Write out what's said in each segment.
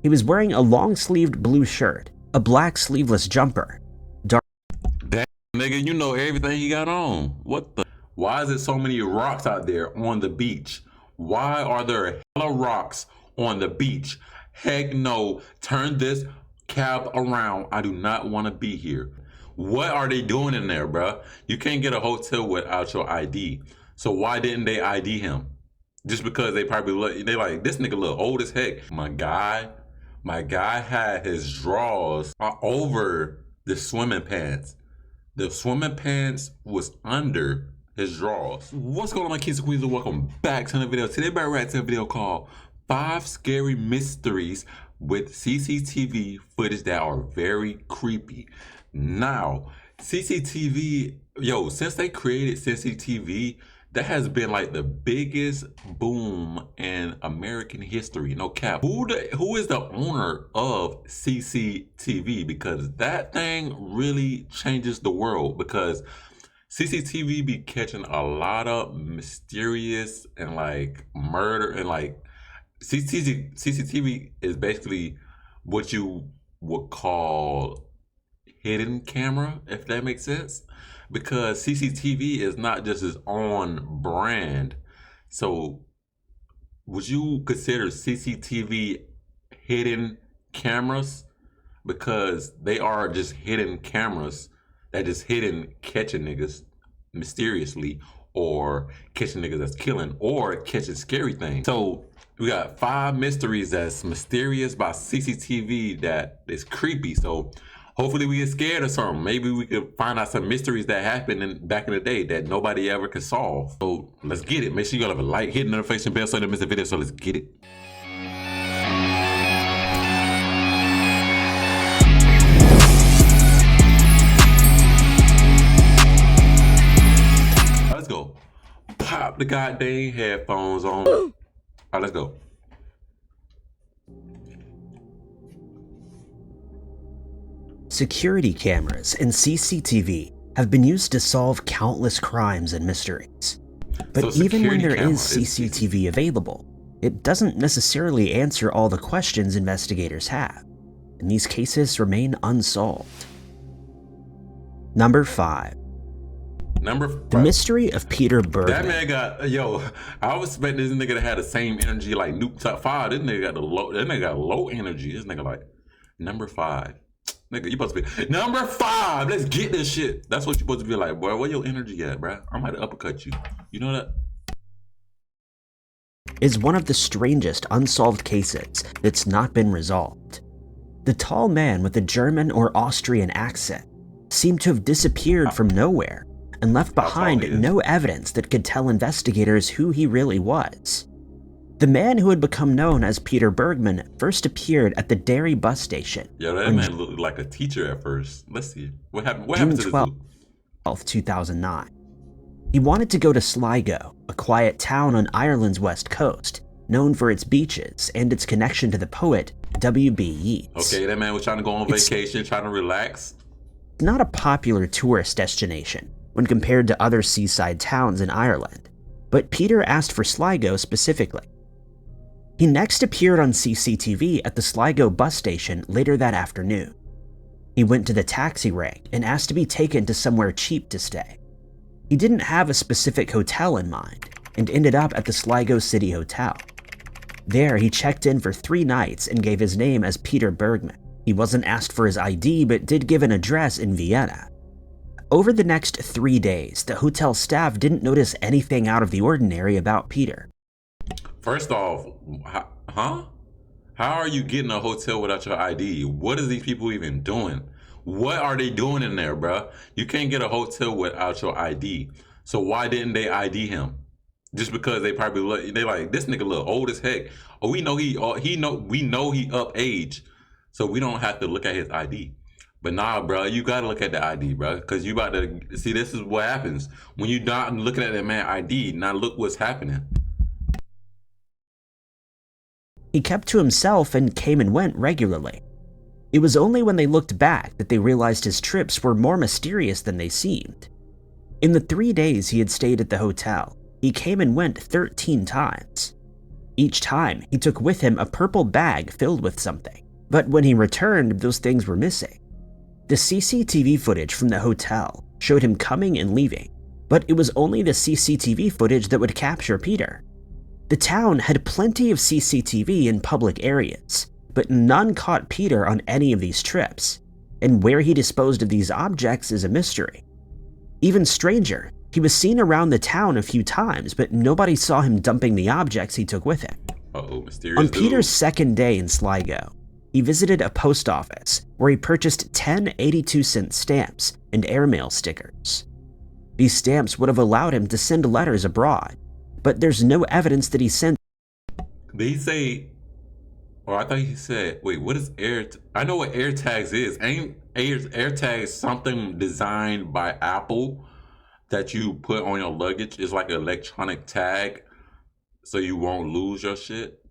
He was wearing a long-sleeved blue shirt, a black sleeveless jumper, dark. Damn, nigga, you know everything he got on. What the? Why is there so many rocks out there on the beach? Why are there hella rocks on the beach? Heck no, turn this cab around. I do not want to be here. What are they doing in there, bruh? You can't get a hotel without your ID. So why didn't they ID him? Just because they probably look, they like, this nigga look old as heck. My guy had his drawers over the swimming pants. The swimming pants was under his drawers. What's going on, my kids and queens, and welcome back to another video. Today we're reacting to a video called 5 Scary Mysteries with CCTV footage that are very creepy. Now, CCTV, since they created CCTV, that has been like the biggest boom in American history. No cap. Who is the owner of CCTV? Because that thing really changes the world. Because CCTV be catching a lot of mysterious and like murder, and like CCTV is basically what you would call hidden camera, if that makes sense, because CCTV is not just its own brand. So would you consider CCTV hidden cameras? Because they are just hidden cameras that just hidden catching niggas mysteriously, or catching niggas that's killing, or catching scary things. So we got 5 mysteries that's mysterious by CCTV that is creepy. So hopefully we get scared or something. Maybe we could find out some mysteries that happened back in the day that nobody ever could solve. So let's get it. Make sure you got a like, hit the notification bell so you don't miss a video. So let's get it. Let's go. Pop the goddamn headphones on. All right, let's go. Security cameras and CCTV have been used to solve countless crimes and mysteries. But So even when there camera is CCTV available, it doesn't necessarily answer all the questions investigators have, and these cases remain unsolved. Number 5. The mystery of Peter Bergman. That man got, I was expecting this nigga to have the same energy like Nuke Top 5. This nigga got low energy. This nigga like, number 5. Nigga, you supposed to be, number 5, let's get this shit. That's what you supposed to be like, boy, where your energy at, bro? I might uppercut you. You know that? Is one of the strangest unsolved cases that's not been resolved. The tall man with a German or Austrian accent seemed to have disappeared from nowhere and left behind no evidence that could tell investigators who he really was. The man who had become known as Peter Bergman first appeared at the Derry bus station. Yo, that man looked like a teacher at first. Let's see. What happened to June 12th, 2009. He wanted to go to Sligo, a quiet town on Ireland's west coast, known for its beaches and its connection to the poet W.B. Yeats. Okay, that man was trying to go on vacation, trying to relax. It's not a popular tourist destination when compared to other seaside towns in Ireland, but Peter asked for Sligo specifically. He next appeared on CCTV at the Sligo bus station later that afternoon. He went to the taxi rank and asked to be taken to somewhere cheap to stay. He didn't have a specific hotel in mind and ended up at the Sligo City Hotel. There, he checked in for 3 nights and gave his name as Peter Bergman. He wasn't asked for his ID, but did give an address in Vienna. Over the next 3 days, the hotel staff didn't notice anything out of the ordinary about Peter. First off, How are you getting a hotel without your ID? What is these people even doing? What are they doing in there, bruh? You can't get a hotel without your ID. So why didn't they ID him? Just because they probably look, they like, this nigga look old as heck. Oh, we know he up age, so we don't have to look at his ID. But nah, bruh, you gotta look at the ID, bruh, because you about to see. This is what happens when you not looking at that man ID. Now look what's happening. He kept to himself and came and went regularly. It was only when they looked back that they realized his trips were more mysterious than they seemed. In the 3 days he had stayed at the hotel, he came and went 13 times. Each time, he took with him a purple bag filled with something, but when he returned, those things were missing. The CCTV footage from the hotel showed him coming and leaving, but it was only the CCTV footage that would capture Peter. The town had plenty of CCTV in public areas, but none caught Peter on any of these trips, and where he disposed of these objects is a mystery. Even stranger, he was seen around the town a few times, but nobody saw him dumping the objects he took with him. Mysterious On dude. Peter's second day in Sligo, he visited a post office where he purchased 10 82-cent stamps and airmail stickers. These stamps would have allowed him to send letters abroad, but there's no evidence that he sent. Did he say, or I thought he said, wait, what is I know what AirTags is. Ain't AirTags something designed by Apple that you put on your luggage? It's like an electronic tag so you won't lose your shit.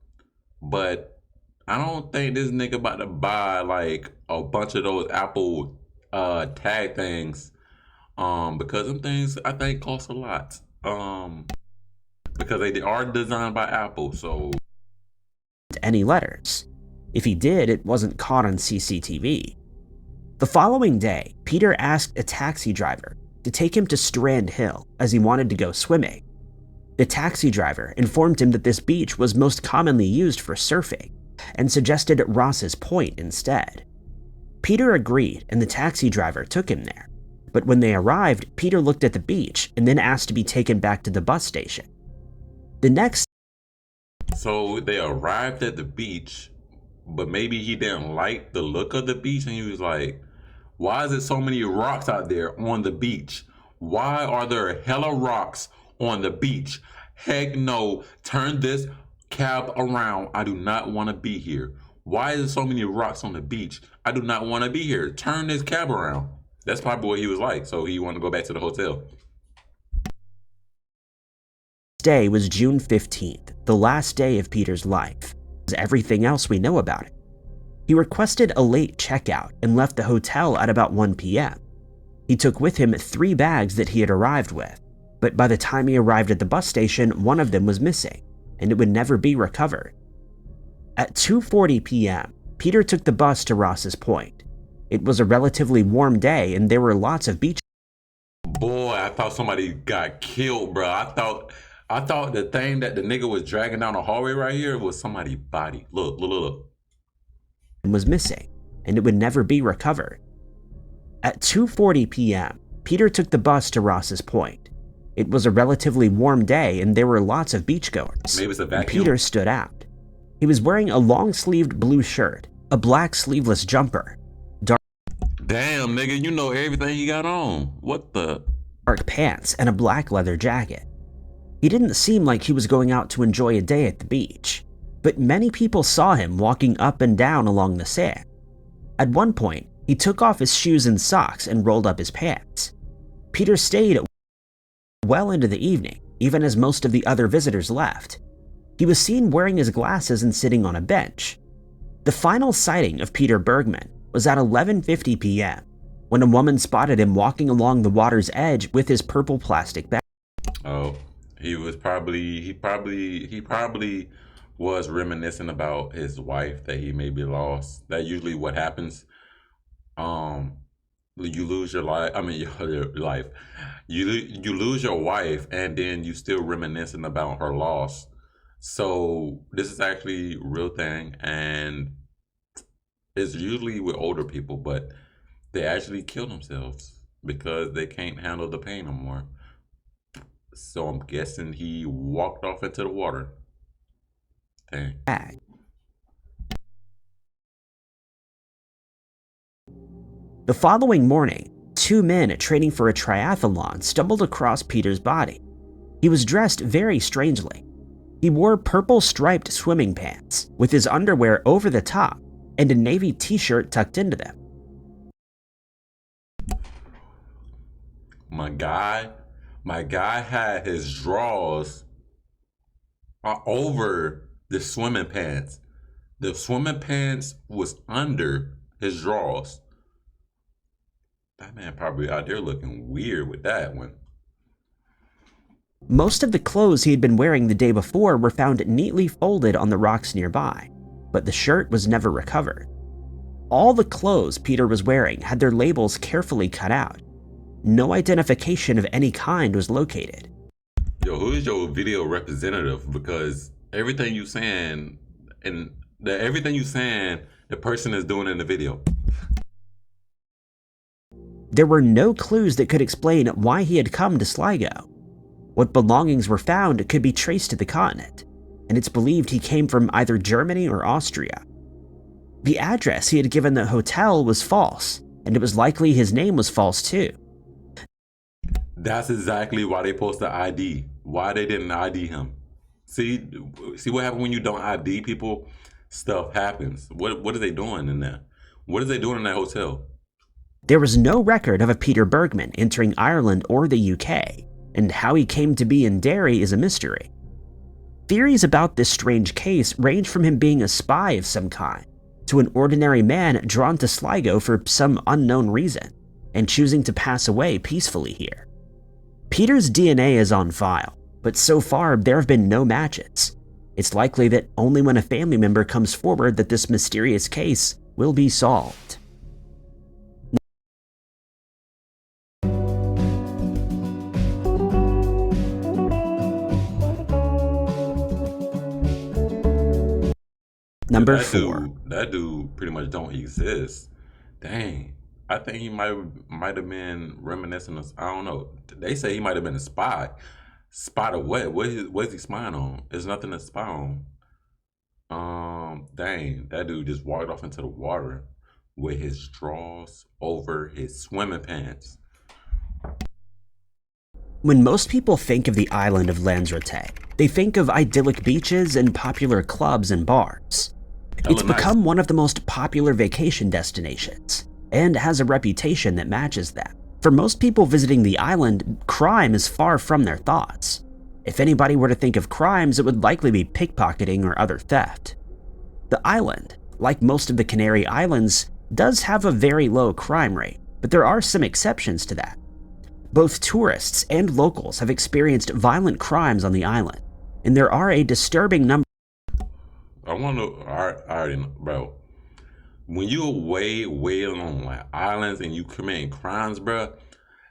But I don't think this nigga about to buy like a bunch of those Apple tag things, because them things I think cost a lot, because they are designed by Apple. So any letters. If he did, it wasn't caught on CCTV. The following day, Peter asked a taxi driver to take him to Strand Hill as he wanted to go swimming. The taxi driver informed him that this beach was most commonly used for surfing and suggested Ross's Point instead. Peter agreed and the taxi driver took him there, but when they arrived, Peter looked at the beach and then asked to be taken back to the bus station. The next So they arrived at the beach, but maybe he didn't like the look of the beach and he was like, why is there so many rocks out there on the beach? Why are there hella rocks on the beach? Heck no, turn this cab around. I do not want to be here. Why is there so many rocks on the beach? I do not want to be here. Turn this cab around. That's probably what he was like. So he wanted to go back to the hotel. day was June 15th, the last day of Peter's life, as everything else we know about it. He requested a late checkout and left the hotel at about 1 p.m. He took with him 3 bags that he had arrived with, but by the time he arrived at the bus station, one of them was missing, and it would never be recovered. At 2:40 p.m., Peter took the bus to Ross's Point. It was a relatively warm day, and there were lots of beach. Boy, I thought somebody got killed, bro. I thought the thing that the nigga was dragging down the hallway right here was somebody's body. Look. Was missing, and it would never be recovered. At 2:40 p.m., Peter took the bus to Ross's Point. It was a relatively warm day, and there were lots of beachgoers. Maybe it's a vacuum. Peter stood out. He was wearing a long-sleeved blue shirt, a black sleeveless jumper, Damn, nigga, you know everything he got on. What the? dark pants, and a black leather jacket. He didn't seem like he was going out to enjoy a day at the beach, but many people saw him walking up and down along the sand. At one point, he took off his shoes and socks and rolled up his pants. Peter stayed well into the evening, even as most of the other visitors left. He was seen wearing his glasses and sitting on a bench. The final sighting of Peter Bergman was at 11:50 p.m., when a woman spotted him walking along the water's edge with his purple plastic bag. Oh, he probably was reminiscing about his wife that he maybe lost. That usually what happens. You lose your life. I mean, your life. You lose your wife, and then you still reminiscing about her loss. So this is actually a real thing, and it's usually with older people, but they actually kill themselves because they can't handle the pain no more. So I'm guessing he walked off into the water. Dang. The following morning, 2 men training for a triathlon stumbled across Peter's body. He was dressed very strangely. He wore purple striped swimming pants with his underwear over the top and a navy t-shirt tucked into them. My guy had his drawers over the swimming pants. The swimming pants was under his drawers. That man probably out there looking weird with that one. Most of the clothes he had been wearing the day before were found neatly folded on the rocks nearby, but the shirt was never recovered. All the clothes Peter was wearing had their labels carefully cut out. No identification of any kind was located. Yo, who is your video representative? Because everything you saying, the person is doing in the video. There were no clues that could explain why he had come to Sligo. What belongings were found could be traced to the continent, and it's believed he came from either Germany or Austria. The address he had given the hotel was false, and it was likely his name was false too. That's exactly why they post the ID. Why they didn't ID him. See what happens when you don't ID people? Stuff happens. What are they doing in there? What are they doing in that hotel? There was no record of a Peter Bergman entering Ireland or the UK, and how he came to be in Derry is a mystery. Theories about this strange case range from him being a spy of some kind, to an ordinary man drawn to Sligo for some unknown reason, and choosing to pass away peacefully here. Peter's DNA is on file, but so far there have been no matches. It's likely that only when a family member comes forward that this mysterious case will be solved. Number 4. That dude pretty much don't exist. Dang. I think he might have been reminiscent of, I don't know. They say he might have been a spy. Spy of what? What is he spying on? There's nothing to spy on. Dang. That dude just walked off into the water with his straws over his swimming pants. When most people think of the island of Lanzarote, they think of idyllic beaches and popular clubs and bars. It's become one of the most popular vacation destinations, and has a reputation that matches that. For most people visiting the island, crime is far from their thoughts. If anybody were to think of crimes, it would likely be pickpocketing or other theft. The island, like most of the Canary Islands, does have a very low crime rate, but there are some exceptions to that. Both tourists and locals have experienced violent crimes on the island, and there are a disturbing number. I already know, bro. When you're way on like islands and you committing crimes, bro,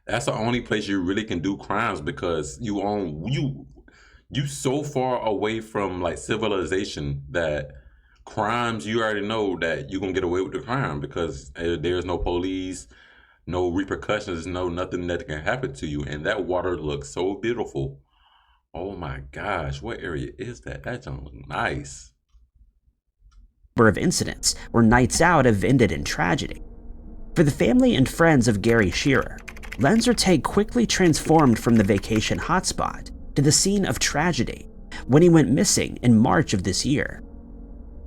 that's the only place you really can do crimes, because you so far away from like civilization that crimes, you already know that you're gonna get away with the crime because there's no police, no repercussions, no nothing that can happen to you. And that water looks so beautiful. Oh my gosh, what area is that? That junk looks nice. Of incidents where nights out have ended in tragedy. For the family and friends of Gary Shearer, Lanzarote quickly transformed from the vacation hotspot to the scene of tragedy when he went missing in March of this year.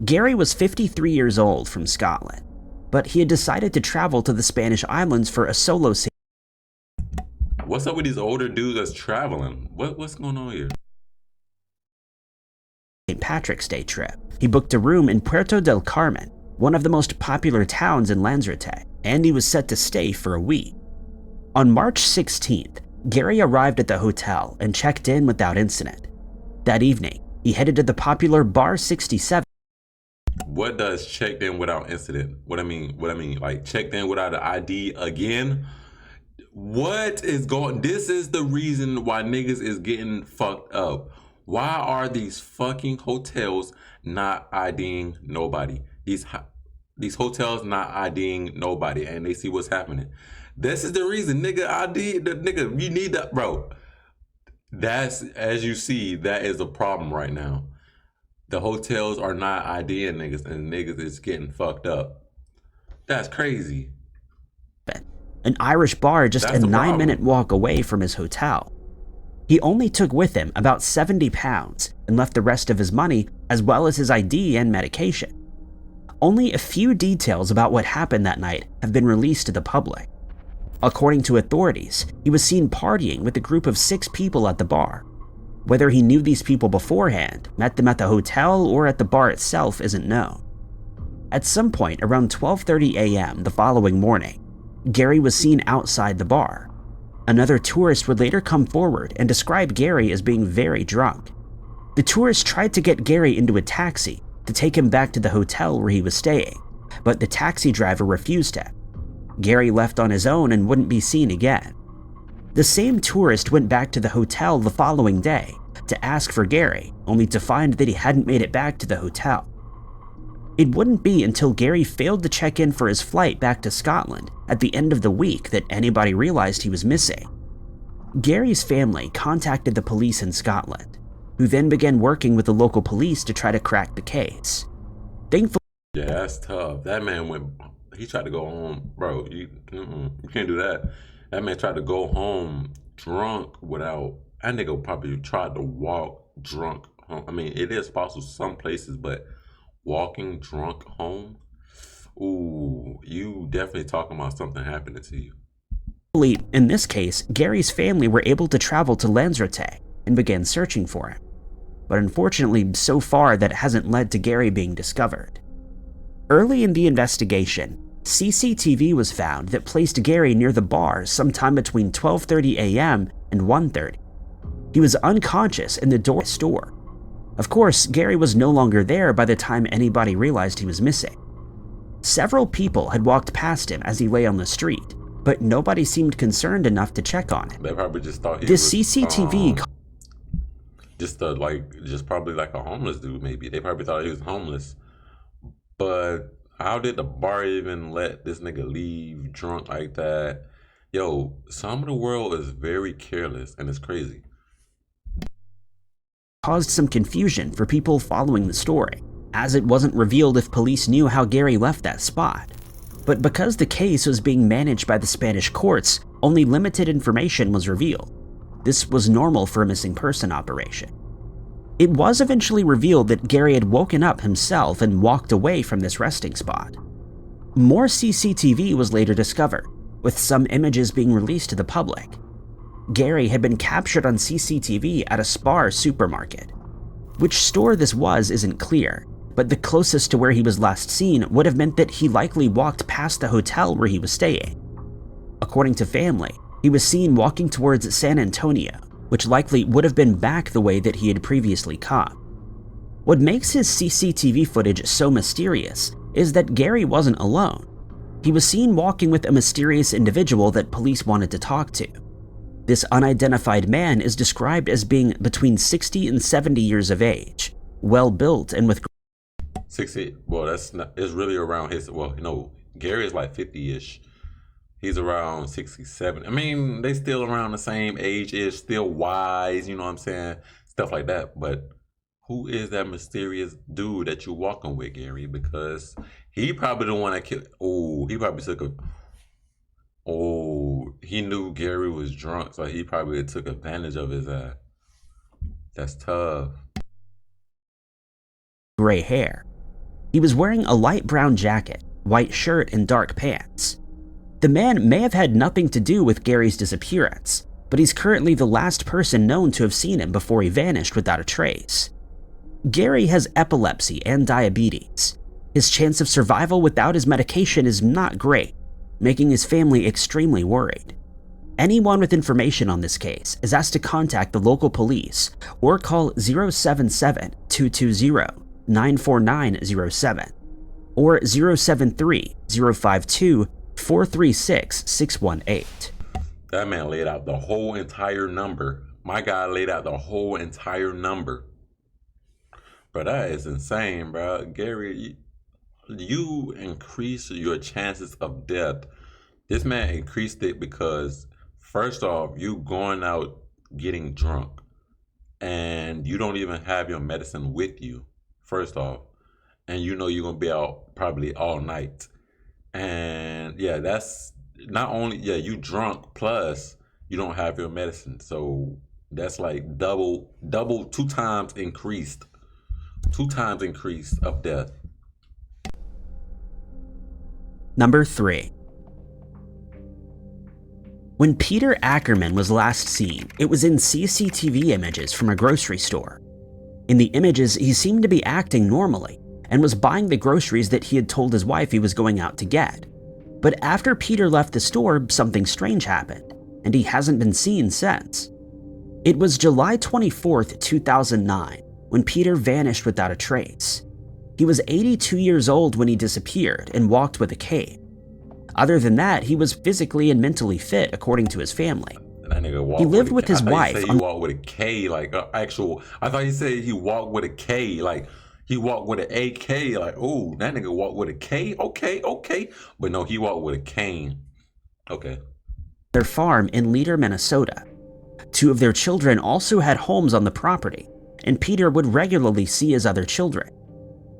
Gary was 53 years old from Scotland, but he had decided to travel to the Spanish islands for a solo St. What's up with these older dudes that's traveling? What's going on here? Patrick's Day trip. He booked a room in Puerto del Carmen, one of the most popular towns in Lanzarote, and he was set to stay for a week. On March 16th, Gary arrived at the hotel and checked in without incident. That evening, he headed to the popular Bar 67. What does checked in without incident? What I mean, like checked in without an ID again? What is going? This is the reason why niggas is getting fucked up. Why are these fucking hotels not IDing nobody? These hotels not IDing nobody, and they see what's happening. This is the reason, nigga. ID the nigga. You need that, bro. That's, as you see, that is a problem right now. The hotels are not IDing niggas, and niggas is getting fucked up. That's crazy. An Irish bar just a 9-minute walk away from his hotel. He only took with him about 70 pounds and left the rest of his money as well as his ID and medication. Only a few details about what happened that night have been released to the public. According to authorities, he was seen partying with a group of 6 people at the bar. Whether he knew these people beforehand, met them at the hotel, or at the bar itself isn't known. At some point around 12:30 a.m. the following morning, Gary was seen outside the bar. Another tourist would later come forward and describe Gary as being very drunk. The tourist tried to get Gary into a taxi to take him back to the hotel where he was staying, but the taxi driver refused him. Gary left on his own and wouldn't be seen again. The same tourist went back to the hotel the following day to ask for Gary, only to find that he hadn't made it back to the hotel. It wouldn't be until Gary failed to check in for his flight back to Scotland at the end of the week that anybody realized he was missing. Gary's family contacted the police in Scotland, who then began working with the local police to try to crack the case. Thankfully, Yeah, that's tough. That man he tried to go home, bro. You can't do that. That man tried to go home drunk without, that nigga probably tried to walk drunk home. I mean, it is possible some places, but walking drunk home, ooh, you definitely talking about something happening to you. in this case, Gary's family were able to travel to Lanzarote and began searching for him. But unfortunately, so far that hasn't led to Gary being discovered. Early in the investigation, CCTV was found that placed Gary near the bar sometime between 12:30 a.m. and 1:30. He was unconscious in the door of the store. Of course, Gary was no longer there by the time anybody realized he was missing. Several people had walked past him as he lay on the street, but nobody seemed concerned enough to check on him. They probably just thought he The was CCTV just probably like a homeless dude. Maybe they probably thought he was homeless. But how did the bar even let this nigga leave drunk like that? Yo, some of the world is very careless, and it's crazy. caused some confusion for people following the story, as it wasn't revealed if police knew how Gary left that spot. But because the case was being managed by the Spanish courts, only limited information was revealed. This was normal for a missing person operation. It was eventually revealed that Gary had woken up himself and walked away from this resting spot. More CCTV was later discovered, with some images being released to the public. Gary had been captured on CCTV at a Spar supermarket. Which store this was isn't clear, but the closest to where he was last seen would have meant that he likely walked past the hotel where he was staying. According to family, he was seen walking towards San Antonio, which likely would have been back the way that he had previously come. What makes his CCTV footage so mysterious is that Gary wasn't alone. He was seen walking with a mysterious individual that police wanted to talk to. This unidentified man is described as being between 60 and 70 years of age, well-built and with 60, well, it's really around his, well, you know, Gary is like 50-ish. He's around 67. I mean, they still around the same age-ish, still wise, you know what I'm saying? Stuff like that. But who is that mysterious dude that you're walking with, Gary? Because he probably the one that killed, he probably took a, he knew Gary was drunk, so he probably took advantage of his ass. That's tough. gray hair. He was wearing a light brown jacket, white shirt, and dark pants. The man may have had nothing to do with Gary's disappearance, but he's currently the last person known to have seen him before he vanished without a trace. Gary has epilepsy and diabetes. His chance of survival without his medication is not great, making his family extremely worried. Anyone with information on this case is asked to contact the local police or call 077-220-94907 or 073-052-436-618. That man laid out the whole entire number. My guy laid out the whole entire number. Bro, that is insane, bro. Gary, you increase your chances of death. This man increased it because, first off, you going out getting drunk and you don't even have your medicine with you, first off. And you know you're going to be out probably all night. And yeah, that's not only, you drunk plus you don't have your medicine. So that's like double, 2 times increased. 2 times increase of death. Number 3. When Peter Ackerman was last seen, it was in CCTV images from a grocery store. In the images, he seemed to be acting normally and was buying the groceries that he had told his wife he was going out to get. But after Peter left the store, something strange happened. and he hasn't been seen since. It was July 24th, 2009, when Peter vanished without a trace. He was 82 years old when he disappeared and walked with a cane. Other than that, he was physically and mentally fit, according to his family. That nigga walked He lived with with his wife. He walked with a K, like actual. I thought he said he walked with a K, like he walked with an AK. Like, oh, that nigga walked with a K. Okay. But no, he walked with a cane. Okay. Their farm in Leader, Minnesota. Two of their children also had homes on the property, and Peter would regularly see his other children.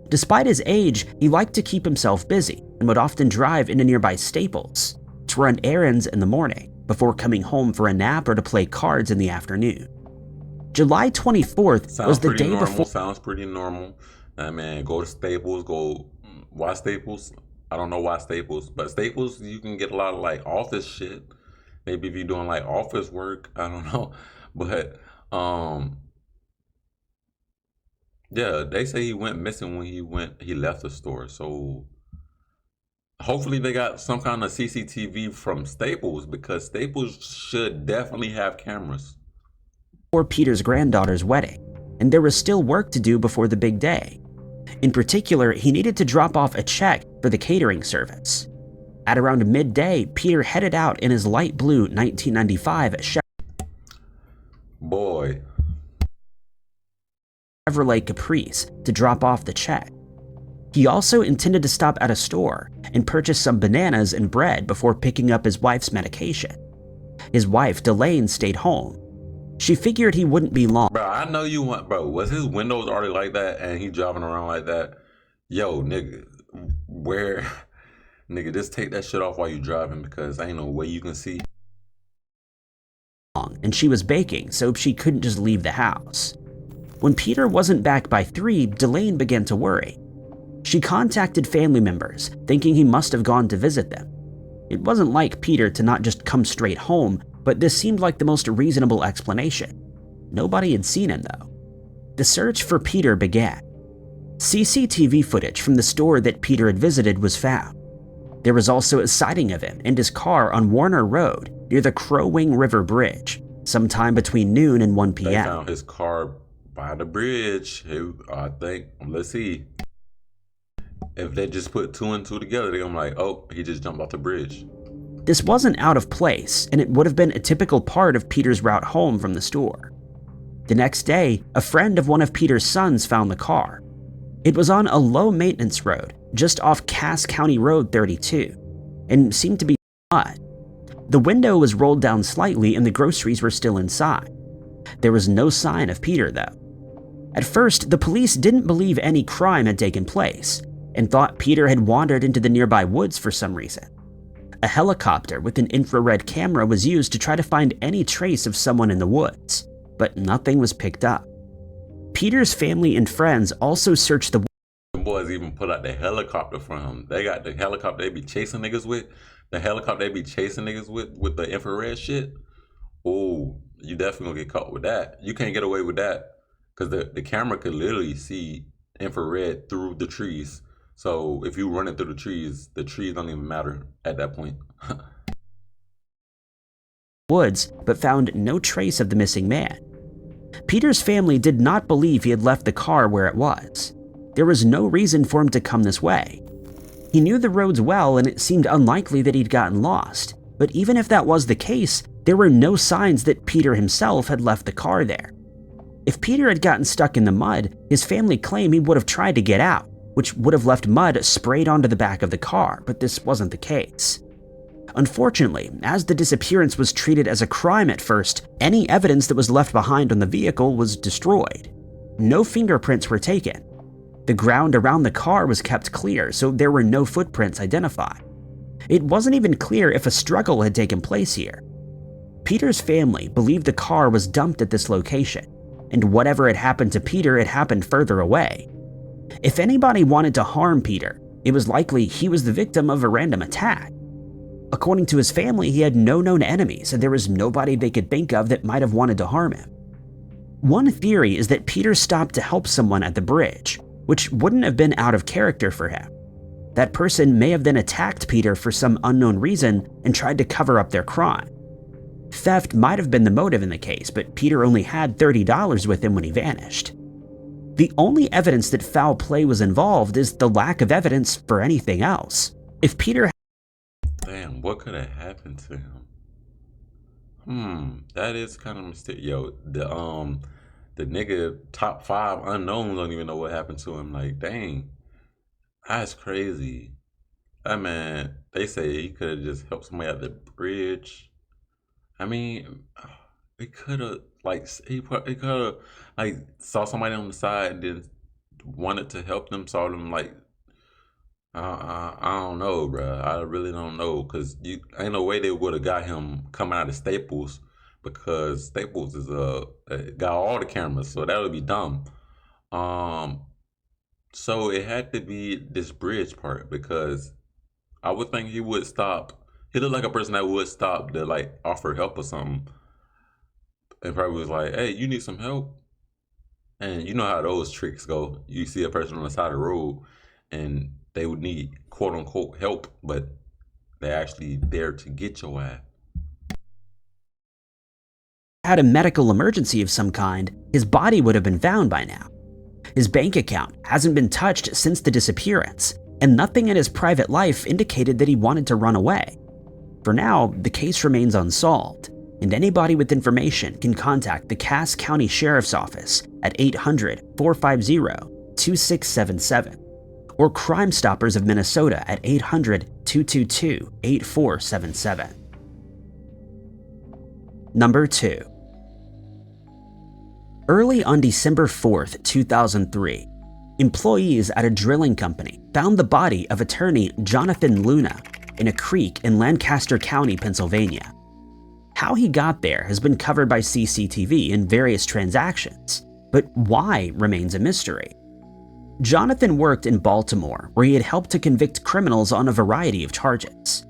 Despite his age, he liked to keep himself busy and would often drive into nearby Staples to run errands in the morning before coming home for a nap or to play cards in the afternoon. July 24th was the day before. Sounds pretty normal. I mean, go to Staples, why Staples? I don't know why Staples, but Staples, you can get a lot of like office shit. Maybe if you're doing like office work, I don't know. But yeah, they say he went missing when he left the store. So hopefully they got some kind of CCTV from Staples, because Staples should definitely have cameras. For Peter's granddaughter's wedding, and there was still work to do before the big day. In particular, he needed to drop off a check for the catering service. At around midday, Peter headed out in his light blue 1995 Boy. Chevrolet Caprice to drop off the check. He also intended to stop at a store and purchase some bananas and bread before picking up his wife's medication. His wife, Delane, stayed home. She figured he wouldn't be long. Bro, I know you want, bro, was his windows already like that and he driving around like that? Yo, nigga, nigga, just take that shit off while you driving, because ain't no way you can see. And she was baking, so she couldn't just leave the house. When Peter wasn't back by 3, Delane began to worry. She contacted family members, thinking he must have gone to visit them. It wasn't like Peter to not just come straight home, but this seemed like the most reasonable explanation. Nobody had seen him, though. The search for Peter began. CCTV footage from the store that Peter had visited was found. There was also a sighting of him and his car on Warner Road near the Crow Wing River Bridge, sometime between noon and 1 p.m. They found his car by the bridge. I think, let's see. If they just put 2 and 2 together, they're gonna be like, oh, he just jumped off the bridge. This wasn't out of place, and it would have been a typical part of Peter's route home from the store. The next day, a friend of one of Peter's sons found the car. It was on a low-maintenance road just off Cass County Road 32, and seemed to be mud. The window was rolled down slightly and the groceries were still inside. There was no sign of Peter, though. At first, the police didn't believe any crime had taken place, and thought Peter had wandered into the nearby woods for some reason. A helicopter with an infrared camera was used to try to find any trace of someone in the woods, but nothing was picked up. Peter's family and friends also searched the boys even put out the helicopter for him. They got the helicopter they be chasing niggas with. The helicopter they be chasing niggas with the infrared shit. Oh, you definitely gonna get caught with that. You can't get away with that, because the camera could literally see infrared through the trees. So if you run it through the trees don't even matter at that point. woods, but found no trace of the missing man. Peter's family did not believe he had left the car where it was. There was no reason for him to come this way. He knew the roads well, and it seemed unlikely that he'd gotten lost. But even if that was the case, there were no signs that Peter himself had left the car there. If Peter had gotten stuck in the mud, his family claimed he would have tried to get out, which would have left mud sprayed onto the back of the car, but this wasn't the case. Unfortunately, as the disappearance was treated as a crime at first, any evidence that was left behind on the vehicle was destroyed. No fingerprints were taken. The ground around the car was kept clear, so there were no footprints identified. It wasn't even clear if a struggle had taken place here. Peter's family believed the car was dumped at this location, and whatever had happened to Peter had happened further away. If anybody wanted to harm Peter, it was likely he was the victim of a random attack. According to his family, he had no known enemies, and there was nobody they could think of that might have wanted to harm him. One theory is that Peter stopped to help someone at the bridge, which wouldn't have been out of character for him. That person may have then attacked Peter for some unknown reason and tried to cover up their crime. Theft might have been the motive in the case, but Peter only had $30 with him when he vanished. The only evidence that foul play was involved is the lack of evidence for anything else. If Peter Damn, what could have happened to him? That is kind of mysterious. Yo, the nigga top 5 unknowns don't even know what happened to him. Like, dang, that's crazy. That man, they say he could have just helped somebody out the bridge. I mean, it could have like he could have like saw somebody on the side and then wanted to help them, saw them like I don't know, bro. I really don't know because you ain't no way they would have got him coming out of Staples because Staples is got all the cameras, so that would be dumb. Um, so it had to be this bridge part because I would think he would stop. He looked like a person that would stop to like offer help or something, and probably was like, "Hey, you need some help?" And you know how those tricks go. You see a person on the side of the road, and they would need quote unquote help, but they're actually there to get your ass. had a medical emergency of some kind, his body would have been found by now. His bank account hasn't been touched since the disappearance, and nothing in his private life indicated that he wanted to run away. For now, the case remains unsolved, and anybody with information can contact the Cass County Sheriff's Office at 800-450-2677 or Crime Stoppers of Minnesota at 800-222-8477. Number 2. Early on December 4th, 2003, employees at a drilling company found the body of attorney Jonathan Luna in a creek in Lancaster County, Pennsylvania. How he got there has been covered by CCTV in various transactions, but why remains a mystery. Jonathan worked in Baltimore, where he had helped to convict criminals on a variety of charges.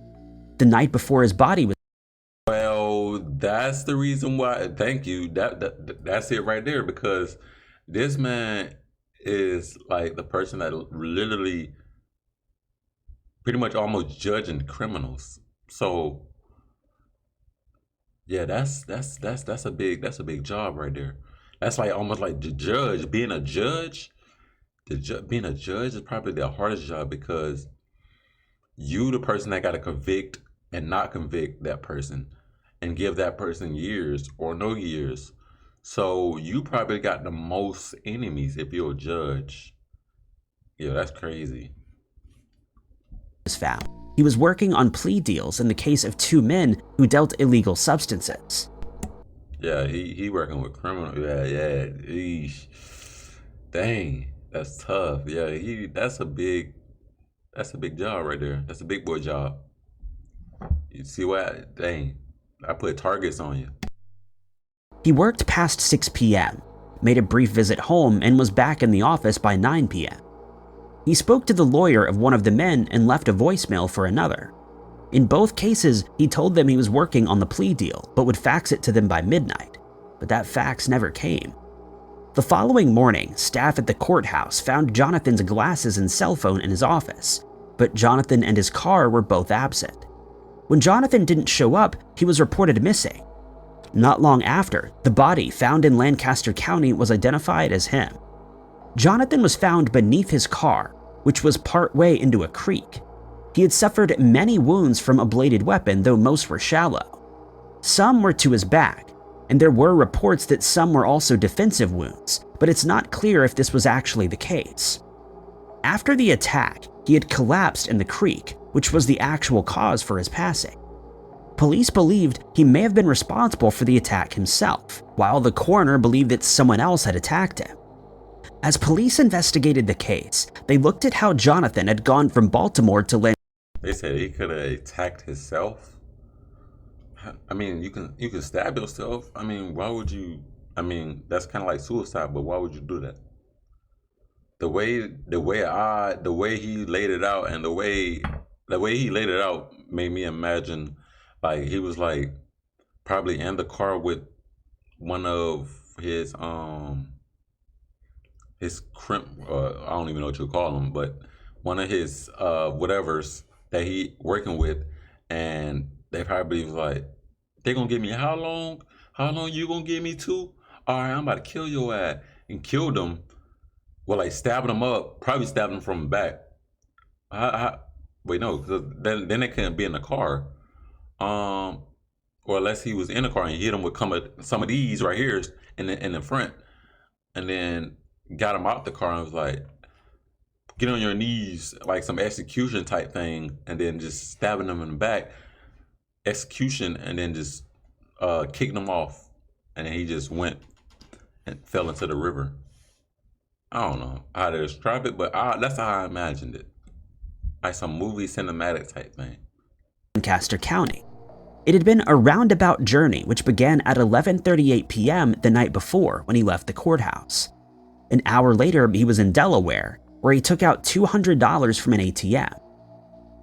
The night before his body was Well, that's the reason why. Thank you. That's it right there. Because this man is like the person that literally, pretty much almost judging criminals. So yeah, that's a big job right there. That's like almost like the judge being a judge. Being a judge is probably the hardest job because you the person that got to convict and not convict that person and give that person years or no years. So you probably got the most enemies if you're a judge. Yeah, that's crazy. found. He was working on plea deals in the case of 2 men who dealt illegal substances. Yeah, he working with criminal. Yeah. Dang, that's tough. Yeah, that's a big job right there. That's a big boy job. You see what? Dang, I put targets on you. He worked past 6 p.m., made a brief visit home, and was back in the office by 9 p.m. He spoke to the lawyer of one of the men and left a voicemail for another. In both cases, he told them he was working on the plea deal, but would fax it to them by midnight, but that fax never came. The following morning, staff at the courthouse found Jonathan's glasses and cell phone in his office, but Jonathan and his car were both absent. When Jonathan didn't show up, he was reported missing. Not long after, the body found in Lancaster County was identified as him. Jonathan was found beneath his car, which was partway into a creek. He had suffered many wounds from a bladed weapon, though most were shallow. Some were to his back, and there were reports that some were also defensive wounds, but it's not clear if this was actually the case. After the attack, he had collapsed in the creek, which was the actual cause for his passing. Police believed he may have been responsible for the attack himself, while the coroner believed that someone else had attacked him. As police investigated the case, they looked at how Jonathan had gone from Baltimore to They said he could have attacked himself. I mean, you can stab yourself. I mean, why would you? I mean, that's kind of like suicide, but why would you do that? The way he laid it out, and the way he laid it out made me imagine like he was like probably in the car with one of his I don't even know what you call them, but one of his whatevers that he working with, and they probably was like, They gonna give me how long? How long you gonna give me to? All right, I'm about to kill your ass and killed them. Well, like stabbing them up, probably stabbing them from the back. Wait, no, because then they couldn't be in the car. Um, or unless he was in the car and hit him with some of these right here in the front, and then got him out the car and was like, get on your knees, like some execution type thing, and then just stabbing them in the back, execution, and then just kicking him off, and then he just went and fell into the river. I don't know how to describe it, but that's how I imagined it, like some movie cinematic type thing. Lancaster County. It had been a roundabout journey which began at 11:38 p.m. the night before when he left the courthouse. An hour later, he was in Delaware, where he took out $200 from an ATM.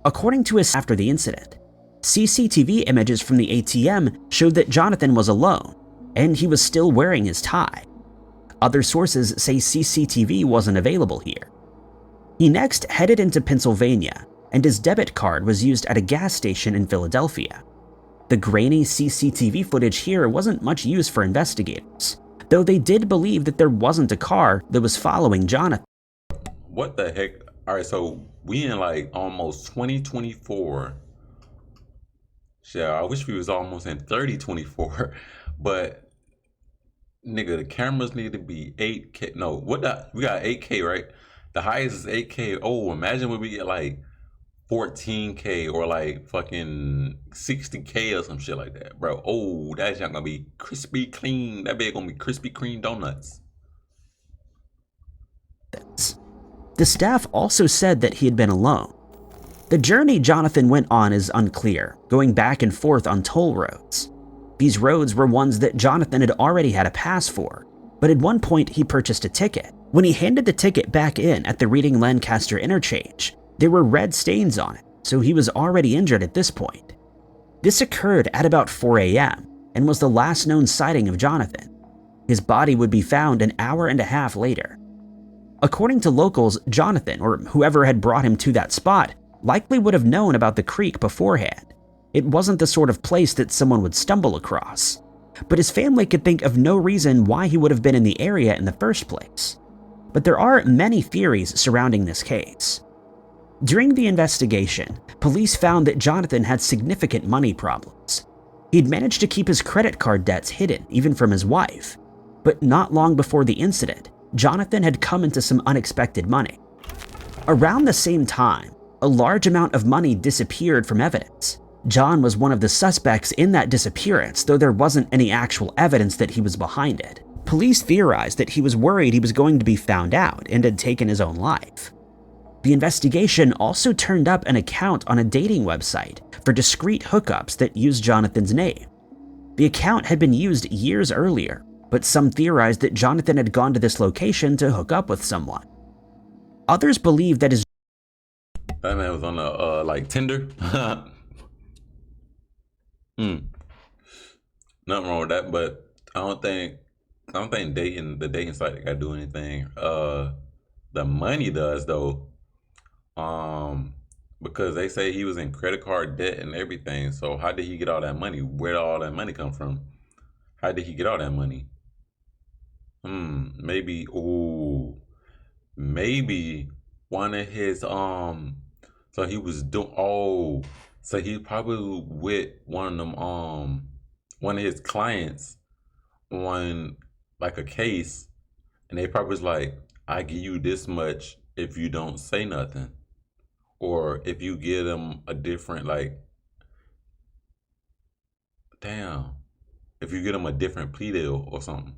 According to his after the incident, CCTV images from the ATM showed that Jonathan was alone, and he was still wearing his tie. Other sources say CCTV wasn't available here. He next headed into Pennsylvania, and his debit card was used at a gas station in Philadelphia. The grainy CCTV footage here wasn't much use for investigators, though they did believe that there wasn't a car that was following Jonathan. What the heck? All right, so we in like almost 2024. Shit, I wish we was almost in 3024, but nigga, the cameras need to be 8K. No, we got 8K, right? The highest is 8K. Oh, imagine when we get like 14K or like fucking 60K or some shit like that, bro. Oh, that's not gonna be crispy clean. That bit gonna be Krispy Kreme donuts. The staff also said that he had been alone. The journey Jonathan went on is unclear, going back and forth on toll roads. These roads were ones that Jonathan had already had a pass for, but at one point he purchased a ticket. When he handed the ticket back in at the Reading-Lancaster interchange, there were red stains on it, so he was already injured at this point. This occurred at about 4 a.m. and was the last known sighting of Jonathan. His body would be found an hour and a half later. According to locals, Jonathan, or whoever had brought him to that spot, likely would have known about the creek beforehand. It wasn't the sort of place that someone would stumble across, but his family could think of no reason why he would have been in the area in the first place. But there are many theories surrounding this case. During the investigation, police found that Jonathan had significant money problems. He'd managed to keep his credit card debts hidden, even from his wife. But not long before the incident, Jonathan had come into some unexpected money. Around the same time, a large amount of money disappeared from evidence. John was one of the suspects in that disappearance, though there wasn't any actual evidence that he was behind it. Police theorized that he was worried he was going to be found out and had taken his own life. The investigation also turned up an account on a dating website for discreet hookups that used Jonathan's name. The account had been used years earlier, but some theorized that Jonathan had gone to this location to hook up with someone. Others believe that That man was on like Tinder. Nothing wrong with that, but I don't think the dating site gotta do anything. The money does though. Because they say he was in credit card debt and everything. So how did he get all that money? Where did all that money come from? How did he get all that money? Maybe maybe one of his so he was doing so he probably with one of them one of his clients on like a case, and they probably was like, I give you this much if you don't say nothing, or if you give them a different like if you get them a different plea deal or something,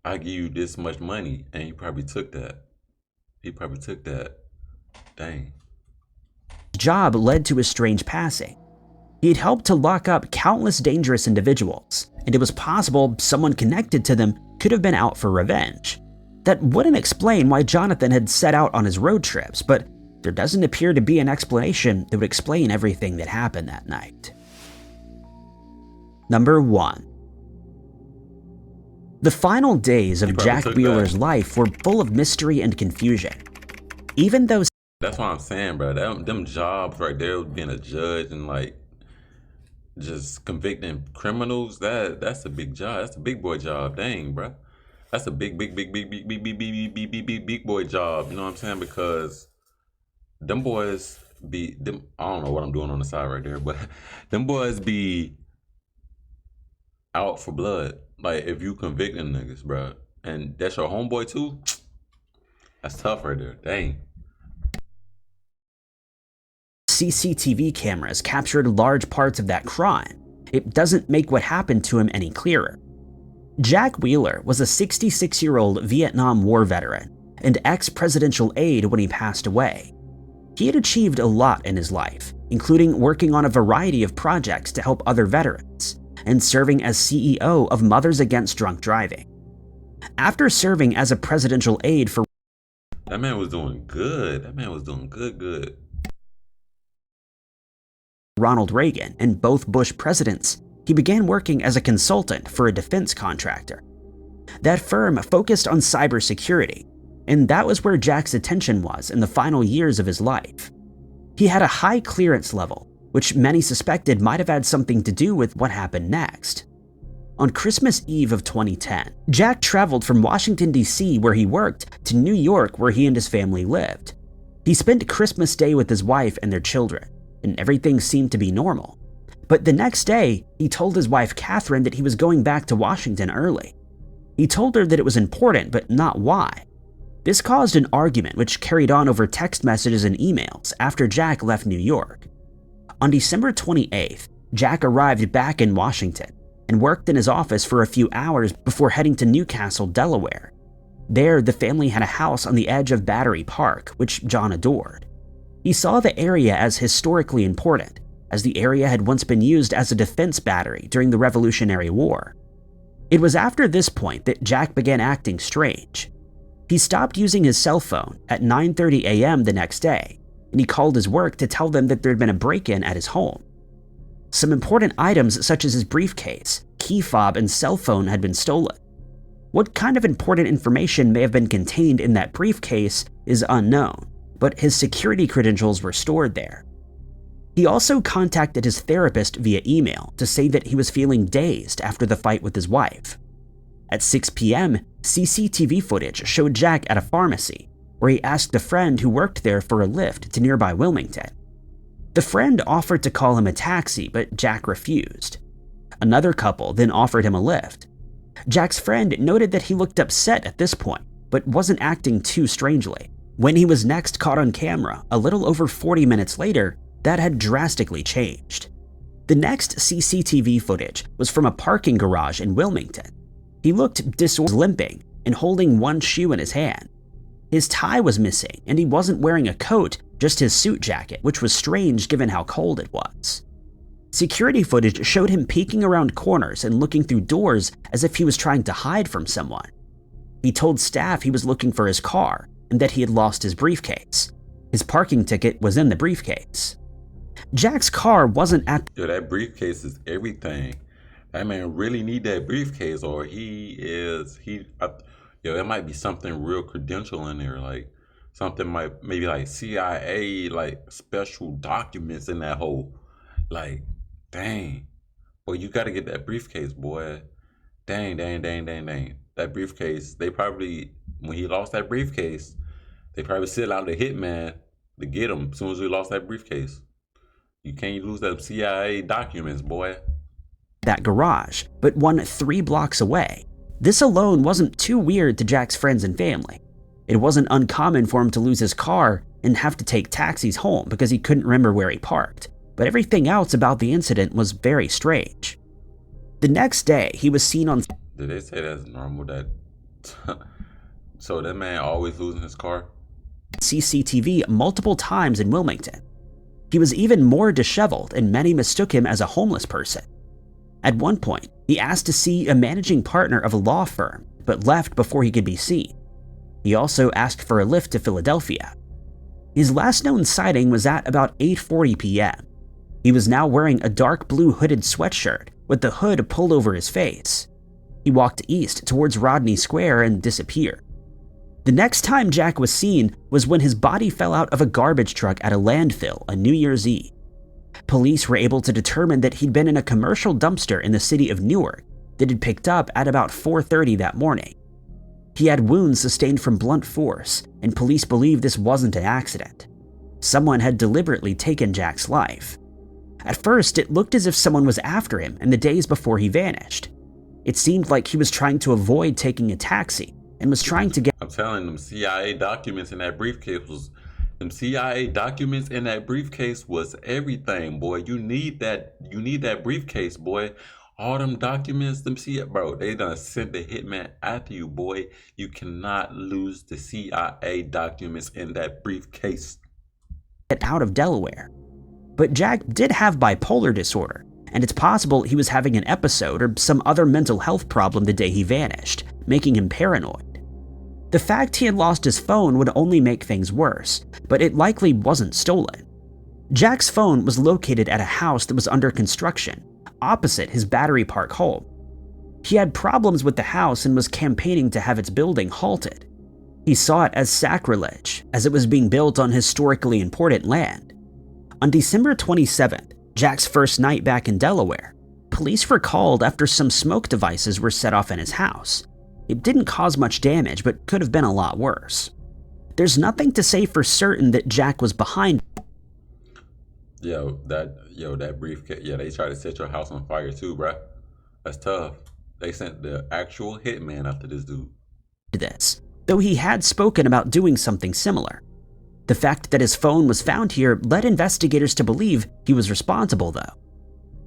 I give you this much money, and he probably took that. Dang. job led to his strange passing. He'd helped to lock up countless dangerous individuals, and it was possible someone connected to them could have been out for revenge. That wouldn't explain why Jonathan had set out on his road trips, but there doesn't appear to be an explanation that would explain everything that happened that night. Number 1. The final days of Jack Wheeler's life were full of mystery and confusion. Even though That's what I'm saying, bro. Them jobs right there, being a judge and like just convicting criminals. That's a big job. That's a big boy job. Dang, bro. That's a big boy job. You know what I'm saying? Because them boys be them. I don't know what I'm doing on the side right there, but them boys be out for blood. Like if you convicting niggas, bro, and that's your homeboy too. That's tough right there. Dang. CCTV cameras captured large parts of that crime, it doesn't make what happened to him any clearer. Jack Wheeler was a 66-year-old Vietnam War veteran and ex-presidential aide when he passed away. He had achieved a lot in his life, including working on a variety of projects to help other veterans and serving as CEO of Mothers Against Drunk Driving. After serving as a presidential aide for That man was doing good. That man was doing good. Ronald Reagan and both Bush presidents, he began working as a consultant for a defense contractor. That firm focused on cybersecurity, and that was where Jack's attention was in the final years of his life. He had a high clearance level, which many suspected might have had something to do with what happened next. On Christmas Eve of 2010, Jack traveled from Washington, D.C., where he worked, to New York, where he and his family lived. He spent Christmas Day with his wife and their children, and everything seemed to be normal. But the next day, he told his wife Catherine that he was going back to Washington early. He told her that it was important, but not why. This caused an argument which carried on over text messages and emails after Jack left New York. On December 28th, Jack arrived back in Washington and worked in his office for a few hours before heading to Newcastle, Delaware. There, the family had a house on the edge of Battery Park, which John adored. He saw the area as historically important, as the area had once been used as a defense battery during the Revolutionary War. It was after this point that Jack began acting strange. He stopped using his cell phone at 9:30 a.m. the next day, and he called his work to tell them that there had been a break-in at his home. Some important items such as his briefcase, key fob, and cell phone had been stolen. What kind of important information may have been contained in that briefcase is unknown, but his security credentials were stored there. He also contacted his therapist via email to say that he was feeling dazed after the fight with his wife. At 6 p.m., CCTV footage showed Jack at a pharmacy, where he asked a friend who worked there for a lift to nearby Wilmington. The friend offered to call him a taxi, but Jack refused. Another couple then offered him a lift. Jack's friend noted that he looked upset at this point, but wasn't acting too strangely. When he was next caught on camera, a little over 40 minutes later, that had drastically changed. The next CCTV footage was from a parking garage in Wilmington. He looked disordered, limping and holding one shoe in his hand. His tie was missing, and he wasn't wearing a coat, just his suit jacket, which was strange given how cold it was. Security footage showed him peeking around corners and looking through doors as if he was trying to hide from someone. He told staff he was looking for his car and that he had lost his briefcase. His parking ticket was in the briefcase. Jack's car wasn't at— Yo, that briefcase is everything. That man really need that briefcase, or there might be something real credential in there, like something maybe like CIA, like special documents in that hole. Like, dang, boy, you got to get that briefcase, boy. Dang. That briefcase, when he lost that briefcase, they probably sent out a hitman to get him as soon as he lost that briefcase. You can't lose that CIA documents, boy. That garage, but one 3 blocks away. This alone wasn't too weird to Jack's friends and family. It wasn't uncommon for him to lose his car and have to take taxis home because he couldn't remember where he parked, but everything else about the incident was very strange. The next day, he was seen on— Did they say that's normal? So that man always losing his car? CCTV multiple times in Wilmington. He was even more disheveled, and many mistook him as a homeless person. At one point, he asked to see a managing partner of a law firm, but left before he could be seen. He also asked for a lift to Philadelphia. His last known sighting was at about 8:40 p.m. He was now wearing a dark blue hooded sweatshirt with the hood pulled over his face. He walked east towards Rodney Square and disappeared. The next time Jack was seen was when his body fell out of a garbage truck at a landfill on New Year's Eve. police were able to determine that he'd been in a commercial dumpster in the city of Newark that had picked up at about 4:30 that morning. He had wounds sustained from blunt force, and police believe this wasn't an accident. Someone had deliberately taken Jack's life. At first, it looked as if someone was after him in the days before he vanished. It seemed like he was trying to avoid taking a taxi and was trying to get— I'm telling them CIA documents in that briefcase was everything, boy. You need that briefcase, boy. All them documents, them CIA, bro, they done sent the hitman after you, boy. You cannot lose the CIA documents in that briefcase. Get out of Delaware. But Jack did have bipolar disorder, and it's possible he was having an episode or some other mental health problem the day he vanished, making him paranoid. The fact he had lost his phone would only make things worse, but it likely wasn't stolen. Jack's phone was located at a house that was under construction, opposite his Battery Park home. He had problems with the house and was campaigning to have its building halted. He saw it as sacrilege, as it was being built on historically important land. On December 27th, Jack's first night back in Delaware, police were called after some smoke devices were set off in his house. It didn't cause much damage, but could have been a lot worse. There's nothing to say for certain that Jack was behind. That briefcase. Yeah, they tried to set your house on fire too, bruh. That's tough. They sent the actual hitman after this dude. This, though he had spoken about doing something similar. The fact that his phone was found here led investigators to believe he was responsible, though.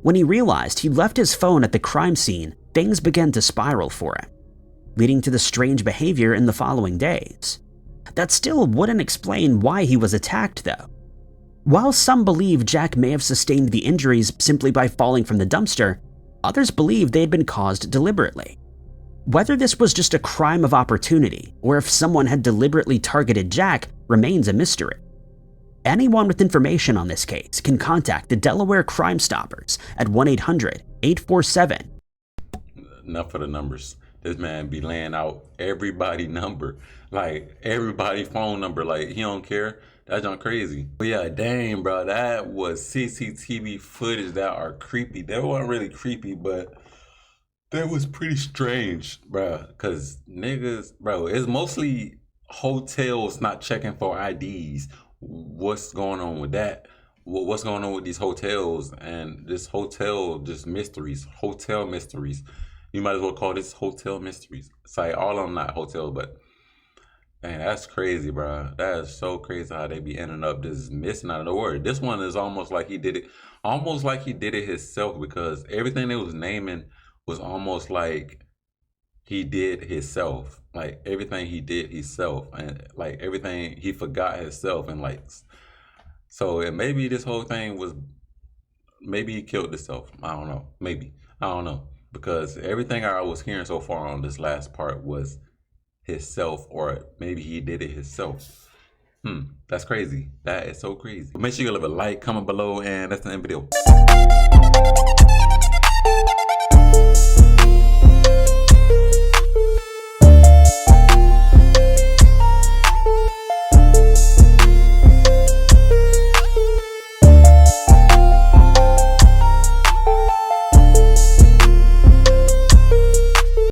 When he realized he left his phone at the crime scene, things began to spiral for him, leading to the strange behavior in the following days. That still wouldn't explain why he was attacked, though. While some believe Jack may have sustained the injuries simply by falling from the dumpster, others believe they had been caused deliberately. Whether this was just a crime of opportunity or if someone had deliberately targeted Jack remains a mystery. Anyone with information on this case can contact the Delaware Crime Stoppers at 1-800-847. Enough of the numbers. This man be laying out everybody number, like everybody phone number, like he don't care. That's not crazy. But yeah, dang, bro, that was CCTV footage that are creepy. They weren't really creepy, but that was pretty strange, bro. Cause niggas, bro, it's mostly hotels not checking for IDs. What's going on with that? What's going on with these hotels and this hotel just mysteries, hotel mysteries. You might as well call this hotel mysteries. It's like all of them not hotels, but man, that's crazy, bro. That is so crazy how they be ending up just missing out of the word. This one is almost like he did it himself, because everything they was naming was almost like he did himself. Like everything he did himself, and like everything he forgot himself, and like so maybe this whole thing was, maybe he killed himself. I don't know. Maybe. I don't know. Because everything I was hearing so far on this last part was himself, or maybe he did it himself. That's crazy. That is so crazy. Make sure you leave a like, comment below, and that's the end of the video.